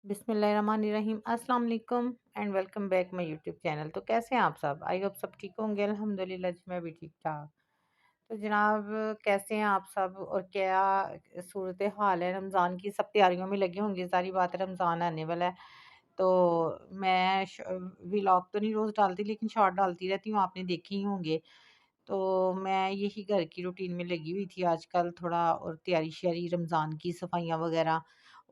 बिस्मिल्लाहिर्रहमानिर्रहीम अस्सलाम वालेकुम and welcome back my YouTube channel. तो कैसे हैं आप सब? आई होप सब ठीक होंगे। अल्हम्दुलिल्लाह जी मैं भी ठीक ठाक। तो जनाब, कैसे हैं आप सब और क्या सूरत हाल है? रमज़ान की सब तैयारियों में लगे होंगे। सारी बात है, रमज़ान आने वाला है। तो मैं व्लॉग तो नहीं रोज़ डालती, लेकिन शॉर्ट डालती रहती हूँ, आपने देखे ही होंगे। तो मैं यही घर की रूटीन में लगी हुई थी आजकल थोड़ा, और तैयारी श्यारी रमज़ान की सफाइयाँ वगैरह,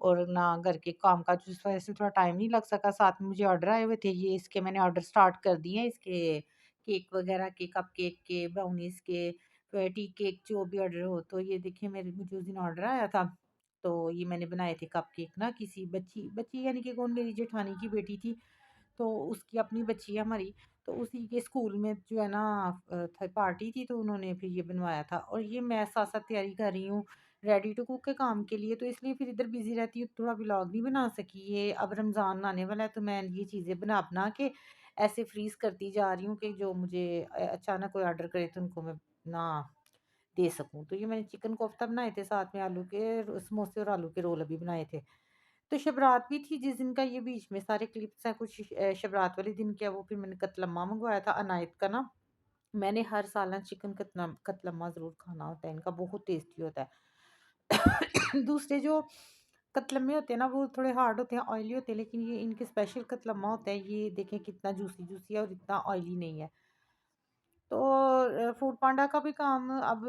और ना घर के काम काज, जिस वजह से थोड़ा टाइम नहीं लग सका। साथ में मुझे ऑर्डर आए हुए थे, ये इसके मैंने ऑर्डर स्टार्ट कर दिए हैं, इसके केक वगैरह के, कप केक के, ब्राउनीज के, टी केक, जो भी ऑर्डर हो। तो ये देखिए, मेरे मुझे उस दिन ऑर्डर आया था। तो ये मैंने बनाए थे कप केक ना, किसी बच्ची बच्ची यानी कि कौन, मेरी जेठानी की बेटी थी। तो उसकी अपनी बच्ची है हमारी। तो उसी के स्कूल में जो है ना पार्टी थी, तो उन्होंने फिर ये बनवाया था। और ये मैं साथ साथ तैयारी कर रही हूँ रेडी टू कुक के काम के लिए, तो इसलिए फिर इधर बिजी रहती हूँ, थोड़ा व्लॉग नहीं बना सकी। ये अब रमज़ान आने वाला है, तो मैं ये चीज़ें बना बना के ऐसे फ्रीज करती जा रही हूँ कि जो मुझे अचानक कोई ऑर्डर करे तो उनको मैं ना दे सकूँ। तो ये मैंने चिकन कोफ्ता बनाए थे, साथ में आलू के समोसे और आलू के रोल अभी बनाए थे। तो शबरात भी थी जिस दिन का, ये बीच में सारे क्लिप्स हैं कुछ शबरात वाले दिन क्या, वो फिर मैंने कतलम्मा मंगवाया था अनायत का ना। मैंने हर साल ना चिकन कतलम्मा ज़रूर खाना होता है, इनका बहुत टेस्टी होता है। दूसरे जो कतलम्मे होते हैं ना, वो थोड़े हार्ड होते हैं, ऑयली होते हैं, लेकिन ये इनके स्पेशल कतलम्मा होता है। ये देखें कितना जूसी जूसी है और इतना ऑयली नहीं है। तो फूड पांडा का भी काम अब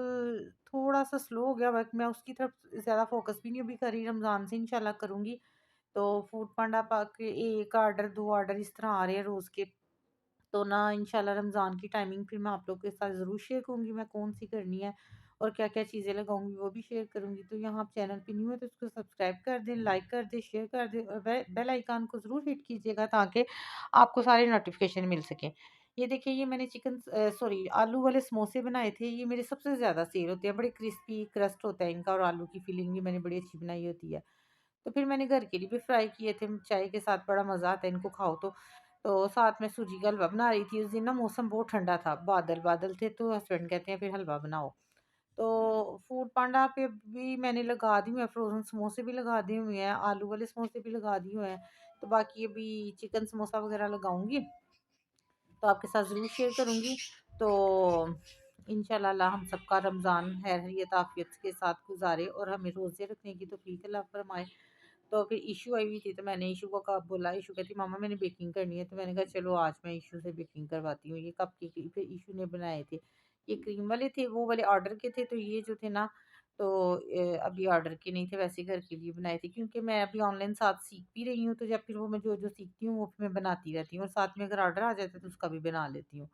थोड़ा सा स्लो हो गया, बट मैं उसकी तरफ ज़्यादा फोकस भी नहीं अभी करी, रमज़ान से इंशाल्लाह करूँगी। तो फूड पांडा पा के 1 ऑर्डर 2 ऑर्डर इस तरह आ रहे हैं रोज़ के। तो ना इंशाल्लाह रमज़ान की टाइमिंग फिर मैं आप लोग के साथ ज़रूर शेयर करूँगी, मैं कौन-सी करनी है और क्या-क्या चीज़ें लगाऊँगी वो भी शेयर करूँगी। तो यहाँ आप चैनल पे न्यू है तो इसको सब्सक्राइब कर दें, लाइक कर दें, शेयर कर दें, और बेल आइकन को ज़रूर हिट कीजिएगा ताकि आपको सारे नोटिफ़िकेशन मिल सकें। ये देखिए, ये मैंने सॉरी आलू वाले समोसे बनाए थे, ये मेरे सबसे ज़्यादा सेल होते हैं, बड़े क्रिस्पी क्रस्ट होता है इनका, और आलू की फिलिंग भी मैंने बड़ी अच्छी बनाई होती है। तो फिर मैंने घर के लिए भी फ्राई किए थे, चाय के साथ बड़ा मज़ा आता है इनको खाओ तो। तो साथ में सूजी का हलवा बना रही थी, उस दिन ना मौसम बहुत ठंडा था, बादल बादल थे, तो हस्बैंड कहते हैं फिर हलवा बनाओ। तो फूड पांडा पे भी मैंने लगा दी हुई है, फ्रोजन समोसे भी लगा दिए हुए हैं, आलू वाले समोसे भी लगा दिए हुए हैं। तो बाकी अभी चिकन समोसा वगैरह लगाऊंगी, तो आपके साथ ज़रूर शेयर करूंगी। तो इंशाल्लाह अल्लाह हम सबका रमज़ान खैरियत आफियत के साथ गुजारे और हमें रोज़े रखने की तौफीक अल्लाह फरमाए। तो फिर इशू आई हुई थी, तो मैंने इशू को कब बोला, इशू कहती मामा मैंने बेकिंग करनी है, तो मैंने कहा चलो आज मैं इशू से बेकिंग करवाती हूँ। ये कप केक फिर इशू ने बनाए थे, ये क्रीम वाले थे, वो वाले ऑर्डर के थे। तो ये जो थे ना, तो अभी ऑर्डर के नहीं थे, वैसे घर के लिए बनाए थे, क्योंकि मैं अभी ऑनलाइन साथ सीख भी रही हूँ। तो जब फिर वो मैं जो जो सीखती हूँ वो फिर मैं बनाती रहती हूँ, और साथ में अगर ऑर्डर आ जाता है तो उसका भी बना लेती हूँ।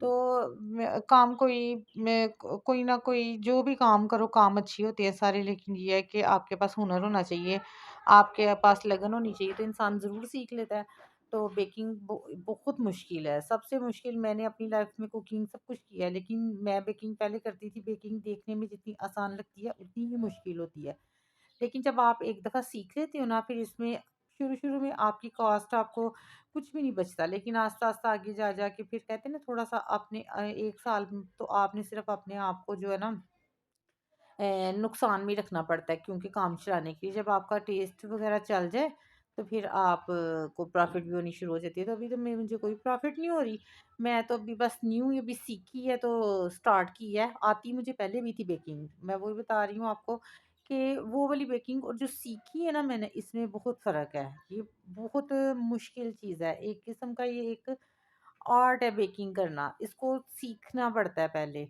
तो काम कोई ना कोई जो भी काम करो, काम अच्छी होती है सारे, लेकिन ये है कि आपके पास हुनर होना चाहिए, आपके पास लगन होनी चाहिए, तो इंसान ज़रूर सीख लेता है। तो बेकिंग बहुत मुश्किल है, सबसे मुश्किल। मैंने अपनी लाइफ में कुकिंग सब कुछ किया है, लेकिन मैं बेकिंग पहले करती थी, बेकिंग देखने में जितनी आसान लगती है उतनी ही मुश्किल होती है। लेकिन जब आप एक दफ़ा सीख लेते हो ना, फिर इसमें शुरू-शुरू में आपकी कॉस्ट आपको कुछ भी नहीं बचता, लेकिन आस्ता-आस्ता आगे जा के फिर कहते हैं ना, थोड़ा-सा आपने 1 साल तो आपने सिर्फ़ अपने आप को जो है ना नुकसान में रखना पड़ता है, क्योंकि काम चलाने के लिए जब आपका टेस्ट वग़ैरह चल जाए, तो फिर आप को प्रॉफ़िट भी होनी शुरू हो जाती है। तो अभी तो मैं मुझे कोई प्रॉफ़िट नहीं हो रही। मैं तो अभी बस न्यू ही अभी सीखी है, तो स्टार्ट की है। आती मुझे पहले भी थी बेकिंग। मैं वही बता रही हूँ आपको कि वो वाली बेकिंग और जो सीखी है ना मैंने, इसमें बहुत फ़र्क है। ये बहुत मुश्किल चीज़ है। एक किस्म का ये एक आर्ट है बेकिंग करना, इसको सीखना पड़ता है पहले।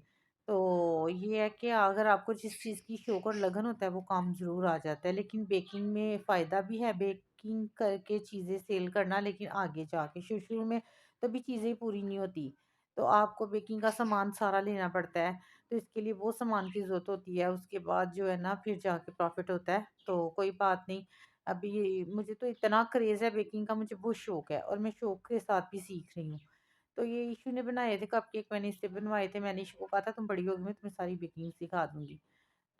तो ये है कि अगर आपको जिस चीज़ की शौक और लगन होता है वो काम ज़रूर आ जाता है। लेकिन बेकिंग में फ़ायदा भी है, बेकिंग करके चीज़ें सेल करना, लेकिन आगे जाके शुरू-शुरू में तभी चीज़ें पूरी नहीं होती। तो आपको बेकिंग का सामान सारा लेना पड़ता है, तो इसके लिए वो सामान की ज़रूरत होती है। उसके बाद जो है ना फिर जाके प्रॉफ़िट होता है। तो कोई बात नहीं, अभी मुझे तो इतना क्रेज़ है बेकिंग का, मुझे बहुत शौक है, और मैं शौक के साथ भी सीख रही हूँ। तो ये इशू ने बनाए थे कपकेक, मैंने इससे बनवाए थे। मैंने इशू को कहा था तुम बड़ी होगी मैं तुम्हें सारी बेकिंग सिखा दूंगी।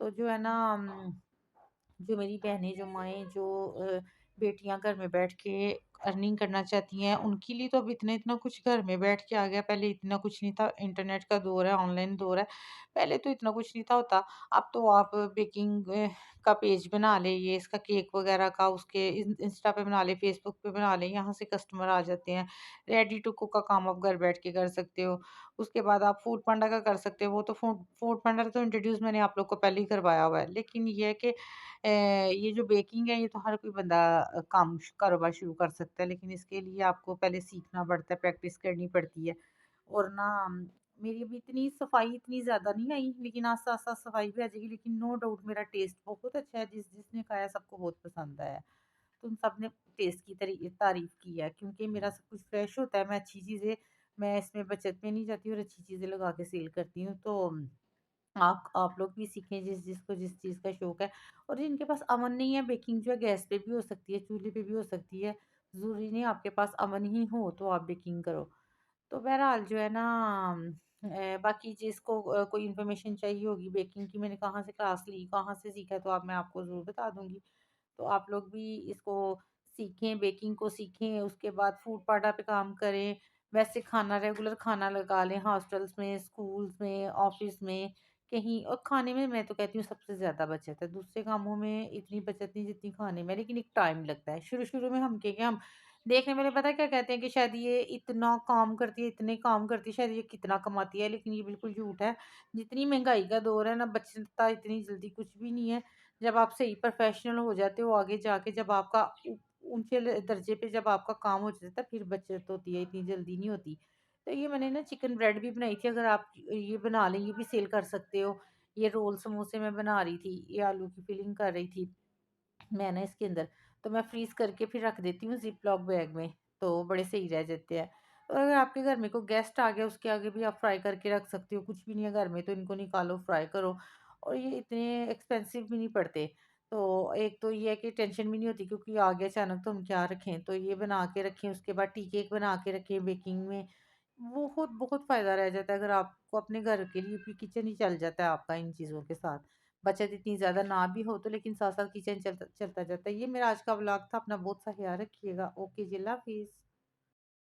तो जो है ना जो मेरी बहनें, जो माएँ, जो बेटियां घर में बैठ के अर्निंग करना चाहती हैं, उनके लिए तो अब इतना-इतना कुछ घर में बैठ के आ गया, पहले इतना कुछ नहीं था, इंटरनेट का दौर है, ऑनलाइन दौर है, पहले तो इतना कुछ नहीं था होता। अब तो आप बेकिंग का पेज बना लें, ये इसका केक वगैरह का उसके इंस्टा पे बना लें, फेसबुक पे बना लें, यहाँ से कस्टमर आ जाते हैं। रेडी टू कुक का काम आप घर बैठ के कर सकते हो। उसके बाद आप फूड पांडा का कर सकते हो, वो तो फूड फूड पांडा तो इंट्रोड्यूस मैंने आप लोग को पहले ही करवाया हुआ है। लेकिन ये है कि ये जो बेकिंग है ये तो हर कोई बंदा काम कारोबार शुरू कर सकता है, लेकिन इसके लिए आपको पहले सीखना पड़ता है, प्रैक्टिस करनी पड़ती है। और ना मेरी अभी इतनी सफाई इतनी ज़्यादा नहीं आई, लेकिन आस्ता-आस्ता सफाई भी आ जाएगी, लेकिन नो डाउट मेरा टेस्ट बहुत अच्छा है, जिसने खाया सबको बहुत पसंद आया। तो उन सबने टेस्ट की तारीफ़ की है, क्योंकि मेरा सब कुछ फ्रेश होता है, मैं अच्छी चीज़ें मैं इसमें बचत में नहीं जाती और अच्छी चीज़ें लगा के सेल करती हूँ। तो आप लोग भी सीखें जिसको जिस चीज़ का शौक है। और जिनके पास अवन नहीं है, बेकिंग जो है गैस पे भी हो सकती है, चूल्हे पे भी हो सकती है। ज़रूरी नहीं आपके पास अवन ही हो तो आप बेकिंग करो। तो बहरहाल जो है ना बाकी जिसको कोई इन्फॉर्मेशन चाहिए होगी बेकिंग की, मैंने कहाँ से क्लास ली, कहाँ से सीखा, तो आप मैं आपको ज़रूर बता दूँगी। तो आप लोग भी इसको सीखें, बेकिंग को सीखें, उसके बाद फूड पार्लर पे काम करें। वैसे खाना रेगुलर खाना लगा लें, हॉस्टल्स में, स्कूल्स में, ऑफ़िस में, कहीं। और खाने में मैं तो कहती हूँ सबसे ज़्यादा बचत है। दूसरे कामों में इतनी बचत नहीं जितनी खाने में, लेकिन एक टाइम लगता है। शुरू-शुरू में हम कहेंगे, हम देखने वाले पता है क्या कहते हैं कि शायद ये इतना काम करती है, इतने काम करती है, शायद ये कितना कमाती है, लेकिन ये बिल्कुल झूठ है। जितनी महँगाई का दौर है ना, बचता इतनी जल्दी कुछ भी नहीं है। जब आप सही प्रोफेशनल हो जाते हो आगे जाके, जब आपका ऊंचे दर्जे पे जब आपका काम हो जाता है, फिर बचत होती है, इतनी जल्दी नहीं होती। तो ये मैंने ना चिकन ब्रेड भी बनाई थी, अगर आप ये बना लें, ये भी सेल कर सकते हो। ये रोल समोसे मैं बना रही थी, ये आलू की फिलिंग कर रही थी मैं ना इसके अंदर। तो मैं फ्रीज करके फिर रख देती हूँ जिप लॉक बैग में, तो बड़े सही रह जाते हैं। और अगर आपके घर में कोई गेस्ट आ गया, उसके आगे भी आप फ्राई करके रख सकते हो, कुछ भी नहीं है घर में तो इनको निकालो, फ्राई करो। और ये इतने एक्सपेंसिव भी नहीं पड़ते। तो एक तो ये है कि टेंशन भी नहीं होती, क्योंकि आ गया अचानक तो हम क्या रखें, तो ये बना के रखें, उसके बाद टी केक बना के रखें बेकिंग में। बहुत बहुत फायदा रह जाता है, अगर आपको अपने घर के लिए भी किचन ही चल जाता है आपका इन चीज़ों के साथ। बचत इतनी ज़्यादा ना भी हो तो, लेकिन साथ-साथ किचन चलता चलता जाता है। ये मेरा आज का व्लॉग था, अपना बहुत सा ख़्याल रखिएगा। ओके जी, अल्लाह हाफ़िज़।